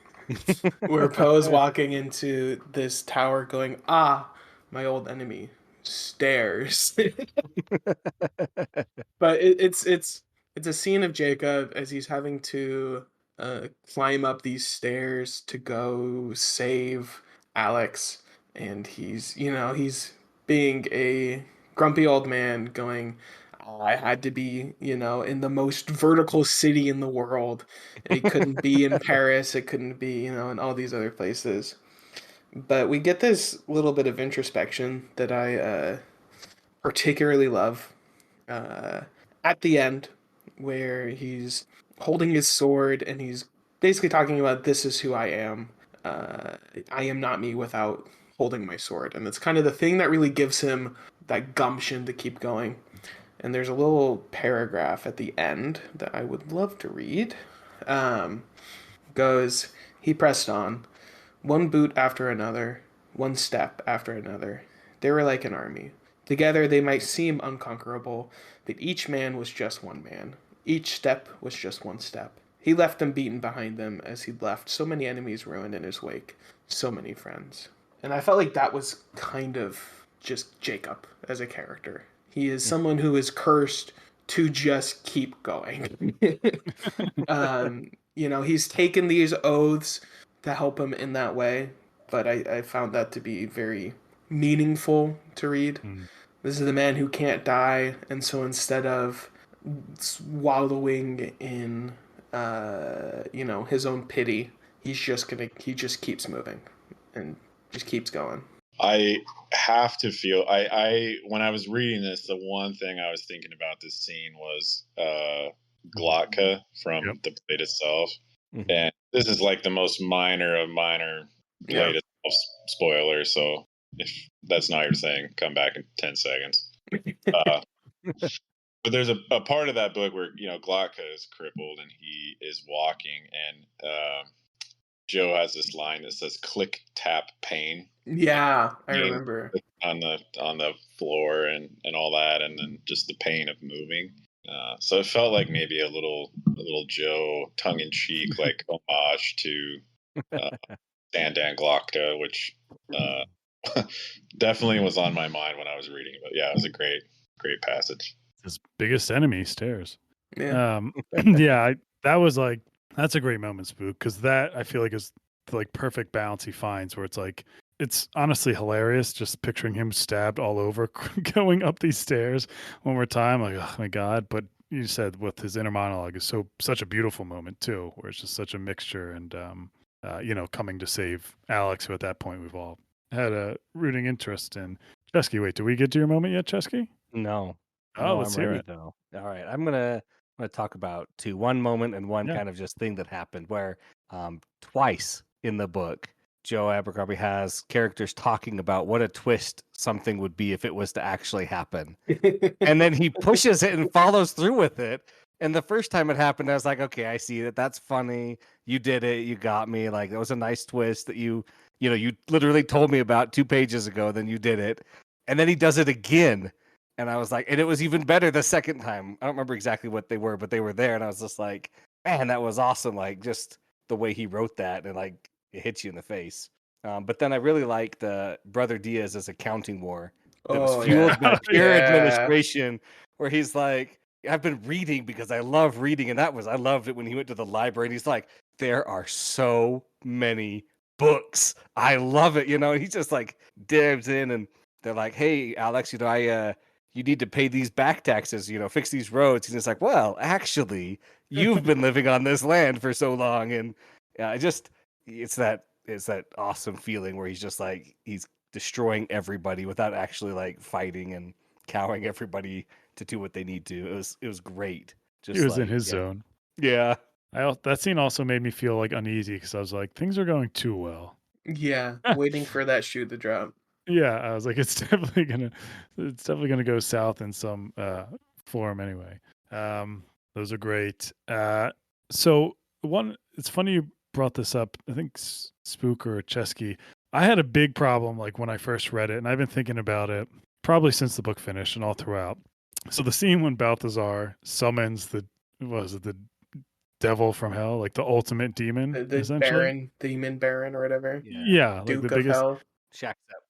where Poe's walking into this tower going, my old enemy, stairs. But it's a scene of Jacob as he's having to climb up these stairs to go save Alex, and he's being a grumpy old man going, I had to be, in the most vertical city in the world. It couldn't be in Paris. It couldn't be, in all these other places. But we get this little bit of introspection that I particularly love at the end, where he's holding his sword and he's basically talking about, this is who I am. I am not me without holding my sword. And it's kind of the thing that really gives him that gumption to keep going. And there's a little paragraph at the end that I would love to read. Goes, he pressed on, one boot after another, one step after another. They were like an army. Together they might seem unconquerable, but each man was just one man. Each step was just one step. He left them beaten behind them as he'd left so many enemies ruined in his wake, so many friends. And I felt like that was kind of just Jacob as a character. He is someone who is cursed to just keep going. He's taken these oaths to help him in that way, but I found that to be very meaningful to read. Mm. This is the man who can't die, and so instead of wallowing in, his own pity, he just keeps moving, and just keeps going. I have to feel I when I was reading this, the one thing I was thinking about this scene was Glotka from Yep. the Blade itself. Mhm. And this is like the most minor of minor Yeah. Blade itself spoilers, so if that's not your thing, come back in 10 seconds. Uh, but there's a part of that book where Glotka is crippled and he is walking, and Joe has this line that says "click tap pain" Yeah, I being remember. on the floor and all that, and then just the pain of moving. So it felt like maybe a little Joe tongue in cheek, like homage to Sandan Glockta, which uh, definitely was on my mind when I was reading it. But yeah, it was a great passage. His biggest enemy, stairs. Yeah. Yeah, that's a great moment, Spook, because that I feel like is the perfect balance he finds, where it's honestly hilarious just picturing him stabbed all over going up these stairs one more time, like, oh my god. But you said with his inner monologue is such a beautiful moment too, where it's just such a mixture, and coming to save Alex, who at that point we've all had a rooting interest in. Chesky, wait, did we get to your moment yet, Chesky? No. Oh, No, let's I'm hear ready it. though. All right. I'm gonna talk about one moment and one Yeah. kind of just thing that happened where twice in the book Joe Abercrombie has characters talking about what a twist something would be if it was to actually happen. And then he pushes it and follows through with it. And the first time it happened, I was like, okay, I see that. That's funny. You did it. You got me. Like, it was a nice twist that you literally told me about 2 pages ago. Then you did it. And then he does it again. And I was like, and it was even better the second time. I don't remember exactly what they were, but they were there. And I was just like, man, that was awesome. Like, just the way he wrote that, and like it hits you in the face. But then I really like the Brother Diaz's accounting war that was Oh fueled yeah. by pure Yeah. administration, where he's like, I've been reading because I love reading. And I loved it when he went to the library and he's like, there are so many books. I love it. He's just like dives in, and they're like, hey, Alex, you need to pay these back taxes, fix these roads. He's just like, well, actually, you've been living on this land for so long. And it's that awesome feeling where he's just like, he's destroying everybody without actually like fighting and cowing everybody to do what they need to. It was great. He Just was in like, his yeah. zone. Yeah. That scene also made me feel uneasy because I was like, things are going too well. Yeah. Waiting for that shoe to drop. Yeah, I was like, it's definitely gonna go south in some form anyway. Those are great. So it's funny you brought this up. I think Spook or Chesky. I had a big problem when I first read it, and I've been thinking about it probably since the book finished and all throughout. So the scene when Balthazar summons the devil from hell, the ultimate demon, The essentially. Baron, Demon Baron or whatever. Yeah, the Duke of biggest. Hell. Shacks up.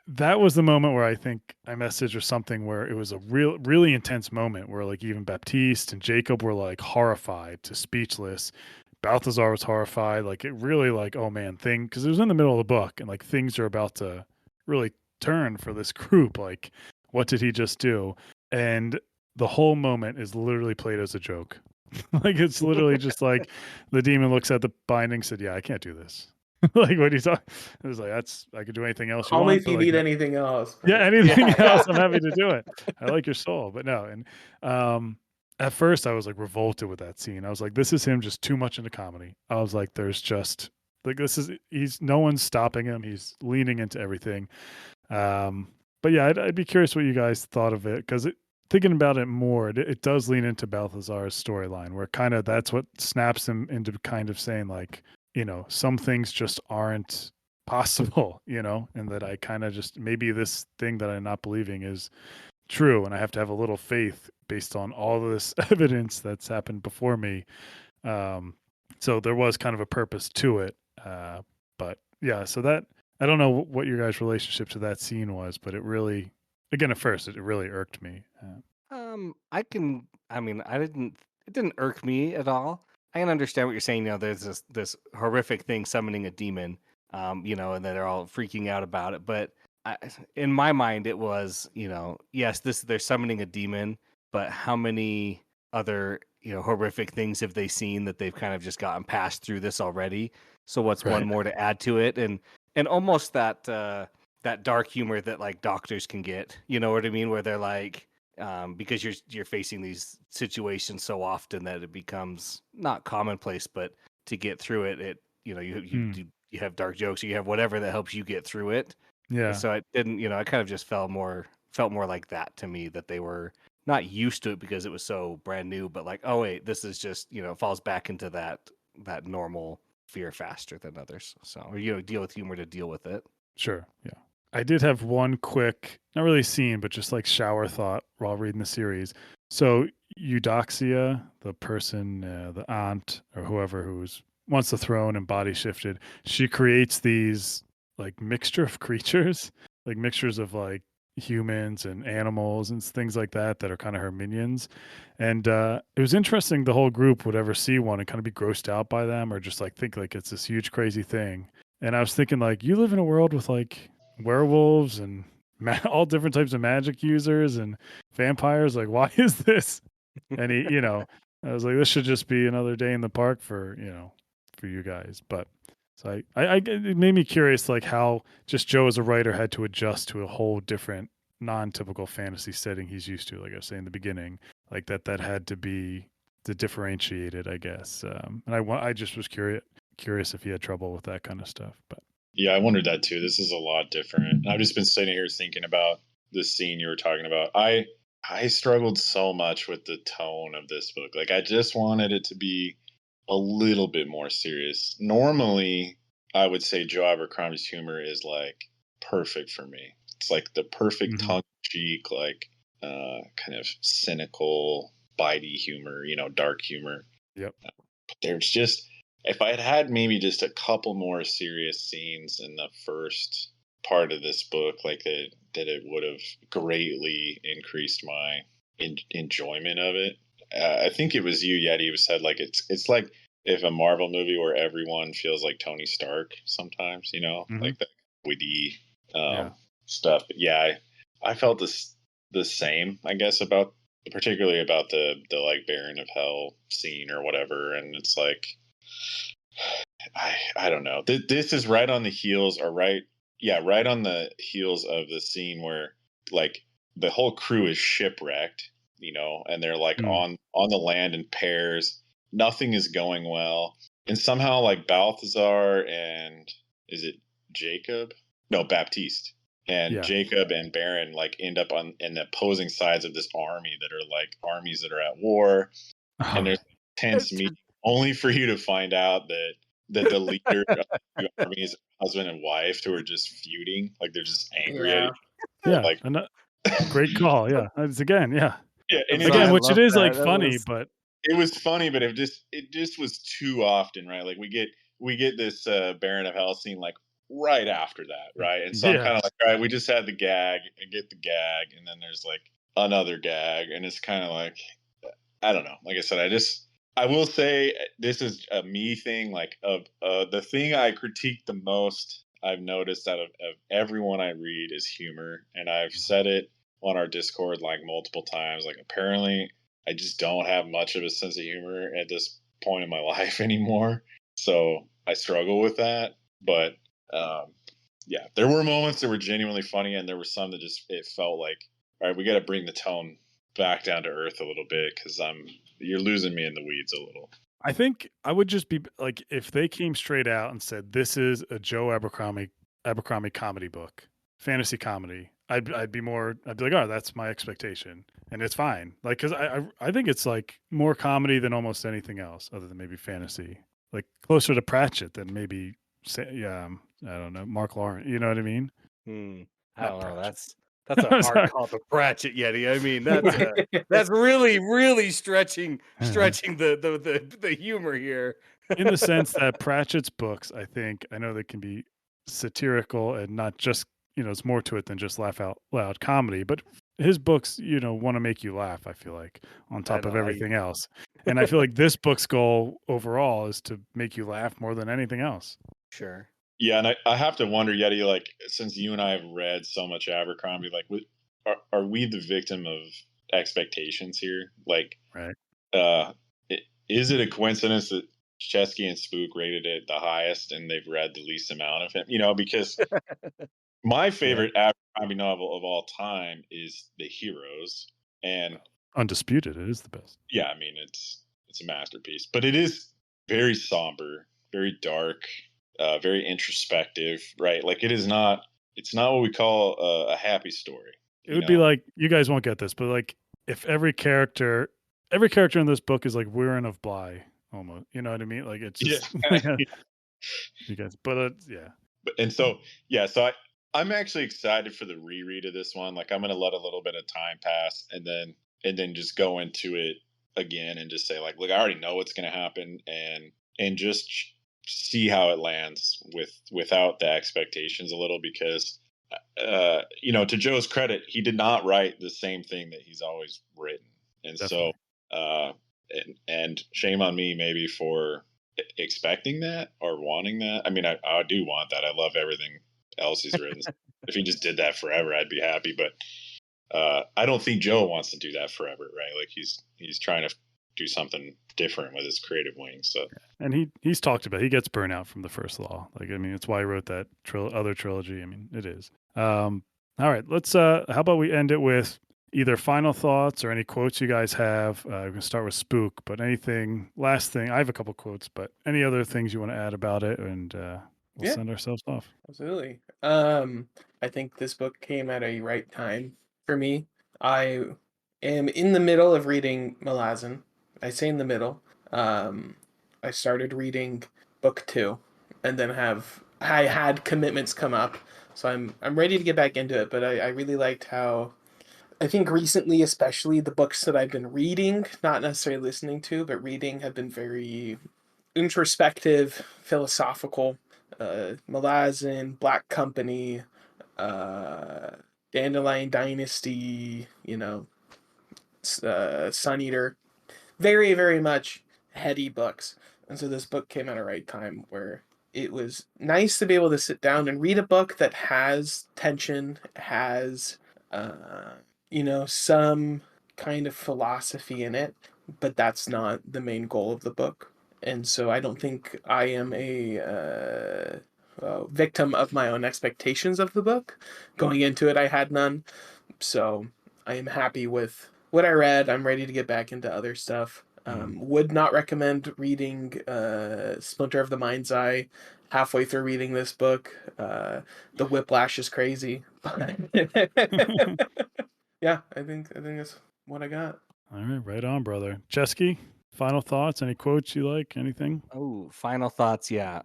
That was the moment where I think I messaged or something where it was a really intense moment where even Baptiste and Jacob were horrified to speechless. Balthazar was horrified. It really oh man, because it was in the middle of the book and things are about to really turn for this group. What did he just do? And the whole moment is literally played as a joke. It's literally just the demon looks at the binding, said, "Yeah, I can't do this." What are you talking? It was I could do anything else you Call me want. if you need anything else. Yeah, anything Yeah. else, I'm happy to do it. I like your soul, but no. And at first, I was revolted with that scene. I was like, this is him just too much into comedy. I was like, there's just he's no one's stopping him. He's leaning into everything. But yeah, I'd be curious what you guys thought of it because thinking about it more, it does lean into Balthazar's storyline, where kind of that's what snaps him into kind of saying some things just aren't possible, and that I kind of just maybe this thing that I'm not believing is true, and I have to have a little faith based on all this evidence that's happened before me. So there was kind of a purpose to it, but yeah. So that I don't know what your guys' relationship to that scene was, but it really, again, at first, it really irked me. It didn't irk me at all. I can understand what you're saying. There's this horrific thing summoning a demon, you know, and then they're all freaking out about it. But in my mind, it was, you know, yes, they're summoning a demon, but how many other, you know, horrific things have they seen that they've kind of just gotten past through this already? So what's one Right. more to add to it? And almost that that dark humor that like doctors can get, you know what I mean, where they're like, because you're facing these situations so often that it becomes not commonplace, but to get through it, you know, you have dark jokes, or you have whatever that helps you get through it. Yeah. And so it didn't, you know, I kind of just felt more like that to me, that they were not used to it because it was so brand new, but like, oh wait, this is just, you know, falls back into that normal fear faster than others. So, or, you know, deal with humor to deal with it. Sure. Yeah. I did have one quick, not really scene, but just like shower thought while reading the series. So Eudoxia, the person, the aunt or whoever who's wants the throne and body shifted, she creates these like mixture of creatures, like mixtures of like humans and animals and things like that are kind of her minions. And it was interesting the whole group would ever see one and kind of be grossed out by them or just like think like it's this huge crazy thing. And I was thinking, like, you live in a world with like werewolves and all different types of magic users and vampires. Like, why is this? And he, you know, I was like, this should just be another day in the park for, you know, for you guys. But so it made me curious, like how just Joe as a writer had to adjust to a whole different, non-typical fantasy setting he's used to. Like I was saying in the beginning, like that had to be to differentiate it, I guess. And I just was curious if he had trouble with that kind of stuff. But Yeah, I wondered that too. This is a lot different. I've just been sitting here thinking about the scene you were talking about. I struggled so much with the tone of this book. Like I just wanted it to be a little bit more serious. Normally, I would say Joe Abercrombie's humor is like perfect for me. It's like the perfect tongue in cheek, like kind of cynical, bitey humor, you know, dark humor. Yep. There's just, if I had had maybe just a couple more serious scenes in the first part of this book, like that it would have greatly increased my enjoyment of it. I think it was you, Yetti, who said like it's like if a Marvel movie where everyone feels like Tony Stark sometimes, you know, like that witty stuff. But yeah, I felt the same, I guess, about particularly about the like Baron of Hell scene or whatever, and it's like I don't know. This is right on the heels, or right on the heels of the scene where like the whole crew is shipwrecked, you know, and they're like on the land in pairs. Nothing is going well, and somehow like Balthazar and is it Jacob? No, Baptiste. And Jacob and Baron like end up on in the opposing sides of this army that are like armies that are at war, and there's tense meeting only for you to find out that the leader of the two armies, husband and wife, who are just feuding, like they're just angry at each other. Yeah, Like great call. Yeah, it's again, yeah, and again, which it is like funny, but it was funny, but it just was too often, right? Like we get this Baron of Hell scene like right after that, right? And so I'm kind of like, all right, we just had the gag, I get the gag, and then there's like another gag, and it's kind of like, I don't know. Like I said, I will say this is a me thing. Like of the thing I critique the most, I've noticed out of everyone I read is humor, and I've said it on our Discord like multiple times. Like apparently, I just don't have much of a sense of humor at this point in my life anymore, so I struggle with that. But yeah, there were moments that were genuinely funny, and there were some that just it felt like, all right, we got to bring the tone back down to earth a little bit because you're losing me in the weeds a little. I think I would just be like, if they came straight out and said, this is a Joe Abercrombie comedy book, fantasy comedy, I'd be like, oh, that's my expectation. And it's fine. Like, cause I think it's like more comedy than almost anything else other than maybe fantasy, like closer to Pratchett than maybe, I don't know, Mark Lawrence, you know what I mean? I don't know. That's a hard call to Pratchett, Yetti. I mean, that's really stretching the humor here. In the sense that Pratchett's books, I know they can be satirical and not just, you know, it's more to it than just laugh out loud comedy, but his books, you know, want to make you laugh, I feel like, on top of everything else. And I feel like this book's goal overall is to make you laugh more than anything else. Sure. Yeah, and I have to wonder, Yetti, like, since you and I have read so much Abercrombie, like, are we the victim of expectations here? Like, Right. is it a coincidence that Cesky and Spooke rated it the highest and they've read the least amount of him? Because my favorite Abercrombie novel of all time is The Heroes, and Undisputed, it is the best. yeah, I mean it's a masterpiece, but it is very somber, very dark, very introspective, right? Like it's not what we call a happy story. It would be like, you guys won't get this, but like if every character in this book is like Wirren of Bly, almost. You know what I mean? Like it's just like you guys, but yeah. And so I'm actually excited for the reread of this one. Like I'm gonna let a little bit of time pass and then just go into it again and just say like, look, I already know what's gonna happen and just see how it lands without the expectations a little, because to Joe's credit, he did not write the same thing that he's always written. And Definitely. so and shame on me maybe for expecting that or wanting that. I mean, I do want that. I love everything else he's written. If he just did that forever, I'd be happy. But I don't think Joe wants to do that forever, right? Like he's trying to do something different with his creative wings. So, and he's talked about, he gets burnout from the first law. Like, I mean, it's why he wrote that other trilogy. I mean, it is. All right, let's how about we end it with either final thoughts or any quotes you guys have. We're gonna start with Spooke, but last thing, I have a couple quotes, but any other things you want to add about it, and we'll send ourselves off. Absolutely. I think this book came at a right time for me. I am in the middle of reading Malazan. I say in the middle. I started reading book 2, and then I had commitments come up, so I'm ready to get back into it. But I really liked how, I think recently, especially the books that I've been reading, not necessarily listening to, but reading, have been very introspective, philosophical. Malazan, Black Company, uh, Dandelion Dynasty, Sun Eater. Very, very much heady books. And so this book came at a right time where it was nice to be able to sit down and read a book that has tension, has, some kind of philosophy in it, but that's not the main goal of the book. And so I don't think I am a victim of my own expectations of the book. Going into it, I had none. So I am happy with what I read. I'm ready to get back into other stuff. Would not recommend reading Splinter of the Mind's Eye halfway through reading this book. The whiplash is crazy. Yeah, I think that's what I got. All right, right on, brother. Chesky, final thoughts? Any quotes you like? Anything? Oh, final thoughts. Yeah.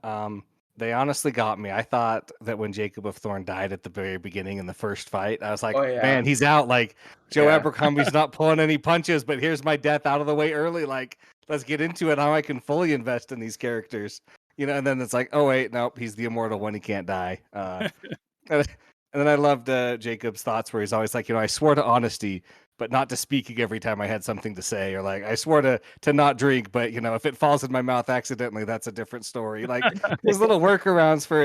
They honestly got me. I thought that when Jacob of Thorn died at the very beginning in the first fight, I was like, Oh, yeah. man, he's out. Like Joe Yeah. Abercrombie's not pulling any punches, but here's my death out of the way early. Like, let's get into it. How I can fully invest in these characters, and then it's like, oh wait, nope, he's the immortal one. He can't die. And then I loved Jacob's thoughts where he's always like, I swore to honesty, but not to speaking every time I had something to say, or like I swore to not drink, but if it falls in my mouth accidentally, that's a different story. Like his little workarounds for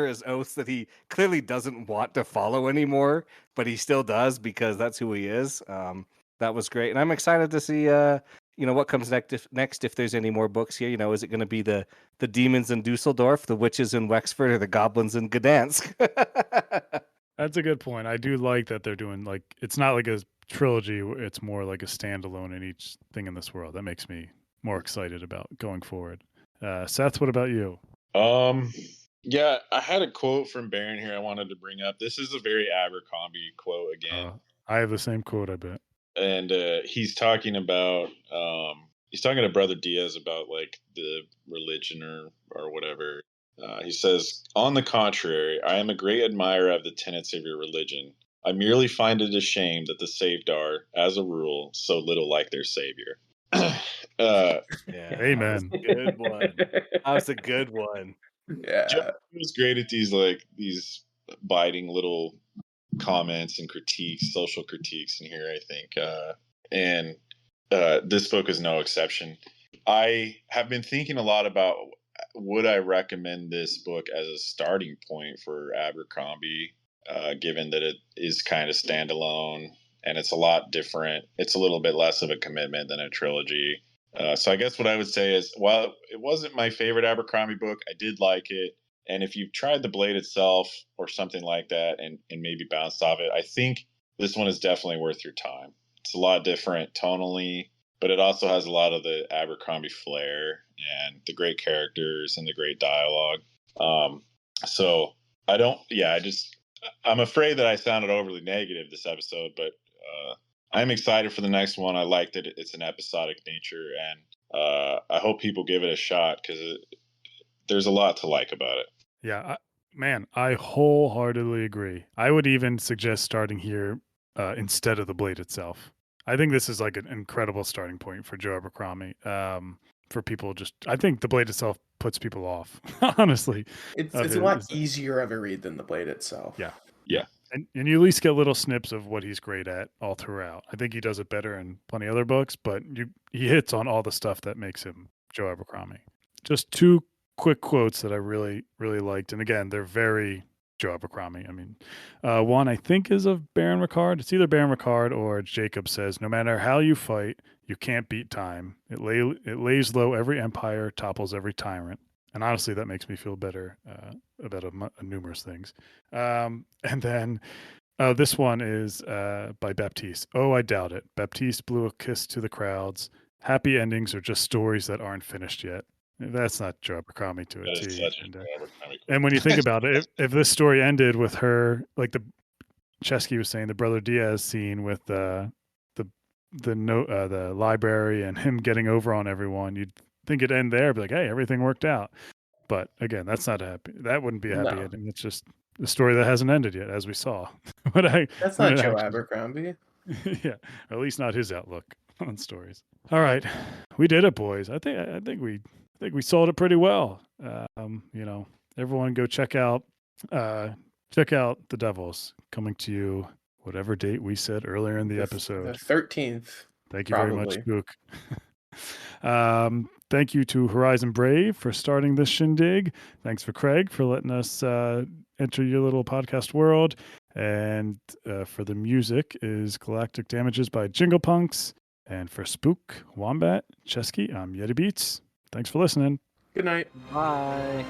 his oaths that he clearly doesn't want to follow anymore, but he still does because that's who he is. That was great, and I'm excited to see what comes next if there's any more books here. Is it going to be the demons in Dusseldorf, the witches in Wexford, or the goblins in Gdansk? That's a good point. I do like that they're doing, like, it's not like a trilogy. It's more like a standalone in each thing in this world. That makes me more excited about going forward. Seth, what about you? Yeah, I had a quote from Baron here I wanted to bring up. This is a very Abercrombie quote again. I have the same quote, I bet. And he's talking about he's talking to Brother Diaz about like the religion or whatever. He says, on the contrary, I am a great admirer of the tenets of your religion. I merely find it a shame that the saved are, as a rule, so little like their savior. Yeah, amen. Good one. That was a good one. Yeah. Joe was great at these biting little comments and critiques, social critiques in here, I think. And this book is no exception. I have been thinking a lot about would I recommend this book as a starting point for Abercrombie, given that it is kind of standalone and it's a lot different? It's a little bit less of a commitment than a trilogy. So I guess what I would say is, while it wasn't my favorite Abercrombie book, I did like it. And if you've tried The Blade itself or something like that and maybe bounced off it, I think this one is definitely worth your time. It's a lot different tonally, but it also has a lot of the Abercrombie flair and the great characters and the great dialogue. So I'm afraid that I sounded overly negative this episode, but I'm excited for the next one. I like that it's an episodic nature, and I hope people give it a shot because there's a lot to like about it. Yeah, I wholeheartedly agree. I would even suggest starting here instead of The Blade itself. I think this is like an incredible starting point for Joe Abercrombie. For people, I think The Blade itself puts people off. Honestly, It's a lot easier of a read than The Blade itself. Yeah. And you at least get little snips of what he's great at all throughout. I think he does it better in plenty of other books, but he hits on all the stuff that makes him Joe Abercrombie. Just two quick quotes that I really, really liked. And again, they're very Joe Abercrombie. I mean, one I think is of Baron Ricard. It's either Baron Ricard or Jacob says, "No matter how you fight, you can't beat time. It lays low every empire, topples every tyrant." And honestly, that makes me feel better about numerous things. And then this one is by Baptiste. "Oh, I doubt it." Baptiste blew a kiss to the crowds. "Happy endings are just stories that aren't finished yet." That's not Joe Abercrombie to a That T. is such a Joe Abercrombie. And when you think about it, if this story ended with her, like the Cesky was saying, the Brother Diaz scene with the library and him getting over on everyone, you'd think it'd end there, be like, hey, everything worked out. But again, that wouldn't be a happy ending. It's just a story that hasn't ended yet, as we saw. That's not Joe Abercrombie. Yeah, or at least not his outlook on stories. All right, we did it, boys. I think we sold it pretty well. Everyone go check out The Devils, coming to you whatever date we said earlier in the episode. The 13th. Thank you very much, Spooke. Thank you to Horizon Brave for starting this shindig. Thanks for Craig for letting us enter your little podcast world. And for the music is Galactic Damages by Jingle Punks. And for Spooke, Wombat, Cesky, I'm Yetti Beats. Thanks for listening. Good night. Bye.